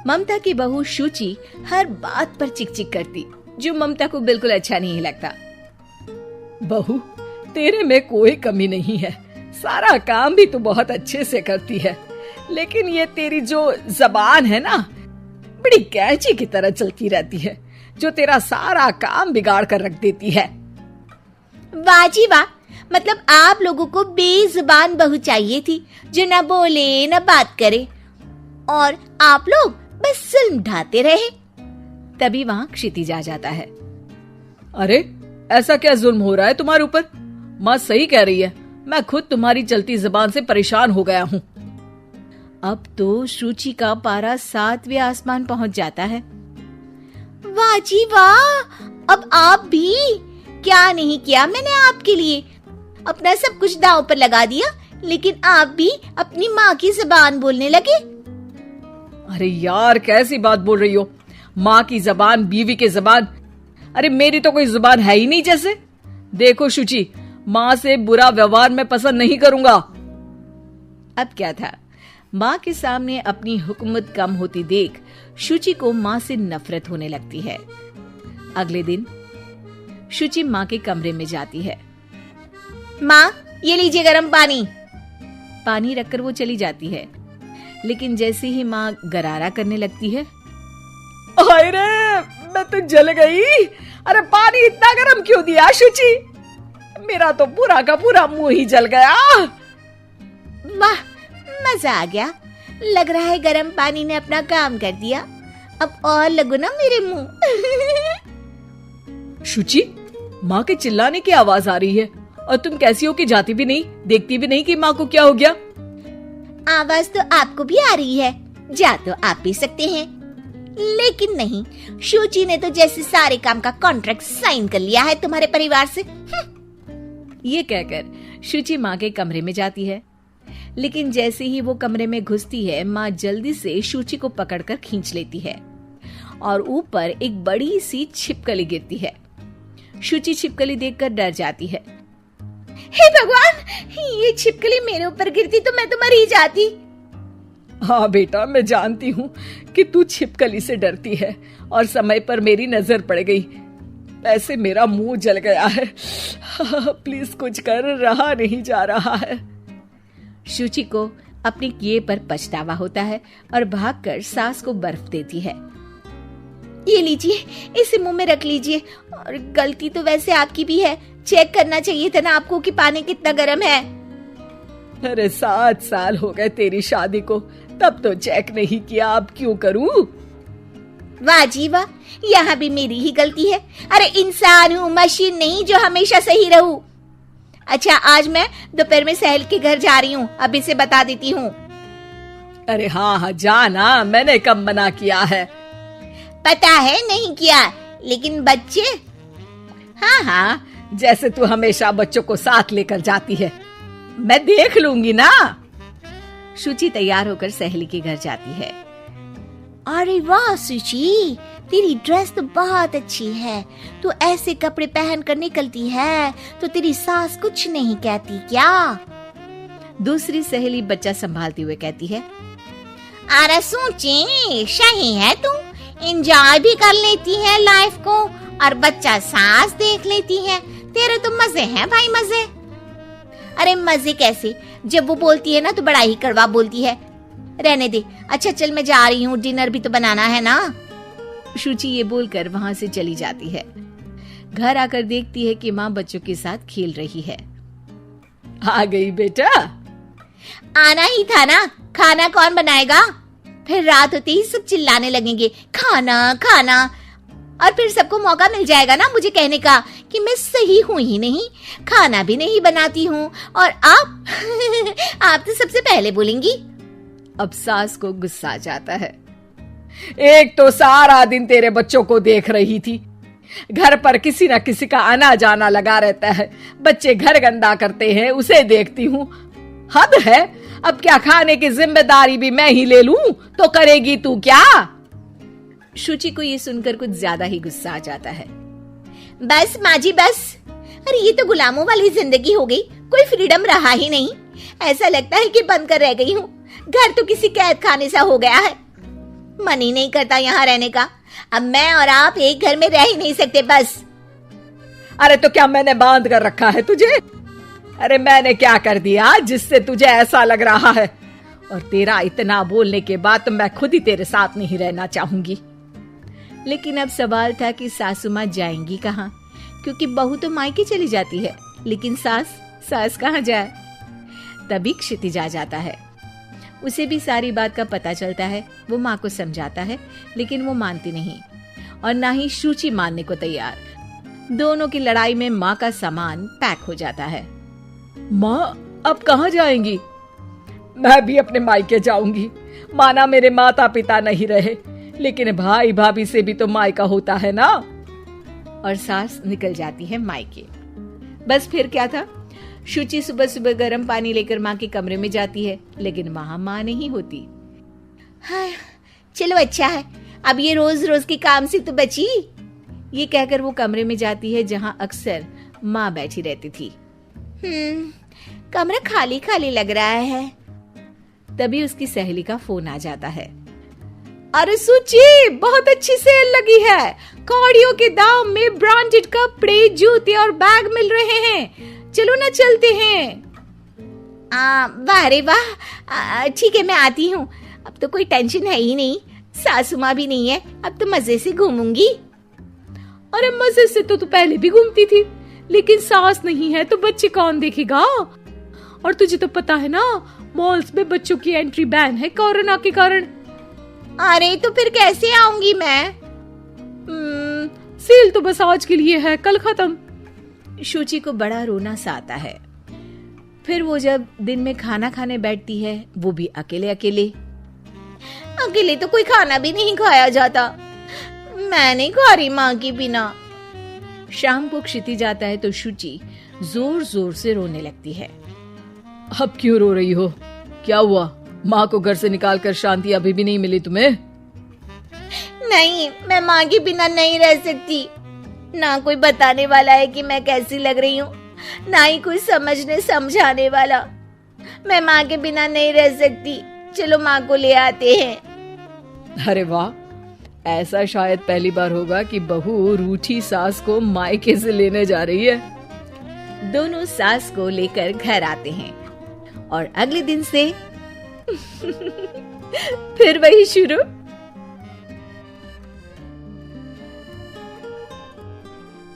ममता की बहू शुचि हर बात पर चिक चिक करती, जो ममता को बिल्कुल अच्छा नहीं लगता। बहू, तेरे में कोई कमी नहीं है, सारा काम भी तू बहुत अच्छे से करती है, लेकिन ये तेरी जो जबान है ना, बड़ी कैंची की तरह चलती रहती है, जो तेरा सारा काम बिगाड़ कर रख देती है। वाह जी वाह, मतलब आप लोगों को बेजुबान बहू चाहिए थी, जो न बोले न बात करे, और आप लोग बस जुल्म ढाते रहे। तभी वहाँ क्षितिज आ जाता है। अरे ऐसा क्या जुल्म हो रहा है तुम्हारे ऊपर? माँ सही कह रही है, मैं खुद तुम्हारी चलती जबान से परेशान हो गया हूँ। अब तो शुचि का पारा 7वें आसमान पहुँच जाता है। वाह जी वाह, अब आप भी, क्या नहीं किया मैंने आपके लिए, अपना सब कुछ दांव पर लगा दिया, लेकिन आप भी अपनी माँ की जुबान बोलने लगे। अरे यार, कैसी बात बोल रही हो? माँ की जबान, बीवी की जबान, अरे मेरी तो कोई जुबान है ही नहीं जैसे। देखो शुचि, माँ से बुरा व्यवहार मैं पसंद नहीं करूंगा। अब क्या था, माँ के सामने अपनी हुकूमत कम होती देख शुचि को माँ से नफरत होने लगती है। अगले दिन शुचि माँ के कमरे में जाती है। माँ, ये लीजिए गर्म पानी। पानी रखकर वो चली जाती है, लेकिन जैसे ही माँ गरारा करने लगती है, हाय रे, मैं तो जल गई। अरे पानी इतना गर्म क्यों दिया शुचि? मेरा तो पूरा का पूरा मुंह ही जल गया। वाह, मजा आ गया, लग रहा है गर्म पानी ने अपना काम कर दिया, अब और लगो ना मेरे मुंह। शुचि, माँ के चिल्लाने की आवाज आ रही है, और तुम कैसी हो कि जाती भी नहीं, देखती भी नहीं कि माँ को क्या हो गया। आवाज तो आपको भी आ रही है, जा तो आप भी सकते हैं, लेकिन नहीं, शुचि ने तो जैसे सारे काम का कॉन्ट्रैक्ट साइन कर लिया है तुम्हारे परिवार से। ये कहकर शुचि माँ के कमरे में जाती है, लेकिन जैसे ही वो कमरे में घुसती है, माँ जल्दी से शुचि को पकड़कर खींच लेती है और ऊपर एक बड़ी सी छिपकली गिरती है। शुचि छिपकली देखकर डर जाती है। हे भगवान, ये छिपकली मेरे ऊपर गिरती तो मैं तो मर ही जाती। हाँ बेटा, मैं जानती हूँ कि तू छिपकली से डरती है, और समय पर मेरी नजर पड़ गई, ऐसे मेरा मुंह जल गया है। प्लीज कुछ कर, रहा नहीं जा रहा है। शुचि को अपने किए पर पछतावा होता है और भागकर सास को बर्फ देती है। ये लीजिए, इसे मुंह में रख लीजिए, और गलती तो वैसे आपकी भी है, चेक करना चाहिए था ना आपको कि पानी कितना गर्म है। अरे 7 साल हो गए तेरी शादी को, तब तो चेक नहीं किया, अब क्यों करूं? वाह जी वाह, यहाँ भी मेरी ही गलती है। अरे इंसान हूँ, मशीन नहीं जो हमेशा सही रहूं। अच्छा, आज मैं दोपहर में सहल के घर जा रही हूँ, अभी से बता देती हूँ। अरे हाँ हाँ जाना, मैंने कब मना किया है? पता है नहीं किया, लेकिन बच्चे, हाँ हाँ, जैसे तू हमेशा बच्चों को साथ लेकर जाती है, मैं देख लूंगी ना। शुचि तैयार होकर सहेली के घर जाती है। अरे वाह शुचि, तेरी ड्रेस तो बहुत अच्छी है, तू ऐसे कपड़े पहन कर निकलती है तो तेरी सास कुछ नहीं कहती क्या? दूसरी सहेली बच्चा संभालती हुए कहती है। अरे शुचि, सही है, तू एंजॉय भी कर लेती है लाइफ को, और बच्चा सास देख लेती है, तेरे तो मजे हैं भाई, मजे। अरे मजे कैसे, जब वो बोलती है ना तो बड़ा ही कड़वा बोलती है। रहने दे, अच्छा चल मैं जा रही हूँ, डिनर भी तो बनाना है ना। शुचि ये बोलकर वहाँ से चली जाती है। घर आकर देखती है कि माँ बच्चों के साथ खेल रही है। आ गई बेटा? आना ही था ना, खाना कौन बनाएगा? फिर रात होते ही सब चिल्लाने लगेंगे, खाना खाना, और फिर सबको मौका मिल जाएगा ना मुझे कहने का कि मैं सही हूँ ही नहीं, खाना भी नहीं बनाती हूँ, और आप आप तो सबसे पहले बोलेंगी। अब सास को गुस्सा आ जाता है। एक तो सारा दिन तेरे बच्चों को देख रही थी, घर पर किसी न किसी का आना जाना लगा रहता है, बच्चे घर गंदा करते हैं उसे देखती हूँ, हद है। अब क्या खाने की जिम्मेदारी भी मैं ही ले लूं तो करेगी तू क्या? शुचि को ये सुनकर कुछ ज्यादा ही गुस्सा आ जाता है। बस माँ जी बस, अरे ये तो गुलामों वाली जिंदगी हो गई, कोई फ्रीडम रहा ही नहीं। ऐसा लगता है कि बंद कर रह गई हूँ, घर तो किसी कैद खाने सा हो गया है। मन ही नहीं करता यहाँ रहने का। अब मैं और आप एक घर में रह ही नहीं सकते बस। अरे तो क्या मैंने बांध कर रखा है तुझे? अरे मैंने क्या कर दिया जिससे तुझे ऐसा लग रहा है? और तेरा इतना बोलने के बाद तो मैं खुद ही तेरे साथ नहीं रहना चाहूंगी। लेकिन अब सवाल था कि सासू माँ जाएंगी कहाँ, क्योंकि बहू तो मायके चली जाती है, लेकिन सास कहाँ जाए। तभी क्षितिज आ जाता है। उसे भी सारी बात का पता चलता है। वो माँ को समझाता है, लेकिन वो मानती नहीं और ना ही शुचि मानने को तैयार। दोनों की लड़ाई में माँ का सामान पैक हो जाता है। माँ अब कहाँ जाएंगी? मैं भी अपने मायके जाऊंगी। माना मेरे माता पिता नहीं रहे, लेकिन भाई भाभी से भी तो मायका होता है ना। और सास निकल जाती है मायके। बस फिर क्या था, शुचि सुबह सुबह गर्म पानी लेकर माँ के कमरे में जाती है, लेकिन वहां माँ नहीं होती। हाँ, चलो अच्छा है, अब ये रोज रोज के काम से तो बची। ये कहकर वो कमरे में जाती है जहां अक्सर माँ बैठी रहती थी। कमरा खाली खाली लग रहा है। तभी उसकी सहेली का फोन आ जाता है। अरे सुची, बहुत अच्छी सेल लगी है। कौड़ियों के दाम में ब्रांडेड कपड़े, जूते और बैग मिल रहे हैं। चलो ना चलते हैं। वाह रे वाह, ठीक है मैं आती हूँ। अब तो कोई टेंशन है ही नहीं, सासू माँ भी नहीं है, अब तो मजे से घूमूंगी। अरे मजे से तो तू पहले भी घूमती थी, लेकिन सास नहीं है तो बच्चे कौन देखेगा? और तुझे तो पता है ना, मॉल्स में बच्चों की एंट्री बैन है कोरोना के कारण। अरे तो फिर कैसे आऊंगी मैं? सेल तो बस आज के लिए है, कल खत्म। शुचि को बड़ा रोना सा आता है। फिर वो जब दिन में खाना खाने बैठती है, वो भी अकेले अकेले तो कोई खाना भी नहीं खाया जाता। मैं नहीं खा रही माँ के बिना। शाम को क्षितिज आता है तो शुचि जोर जोर से रोने लगती है। अब क्यों रो रही हो? क्या हुआ? माँ को घर से निकालकर शांति अभी भी नहीं मिली तुम्हें? नहीं, मैं माँ के बिना नहीं रह सकती। ना कोई बताने वाला है कि मैं कैसी लग रही हूँ, ना ही कोई समझने समझाने वाला। मैं माँ के बिना नहीं रह सकती। चलो माँ को ले आते हैं। अरे वाह, ऐसा शायद पहली बार होगा कि बहू रूठी सास को मायके से लेने जा रही है। दोनों सास को लेकर घर आते हैं और अगले दिन से फिर वही शुरू।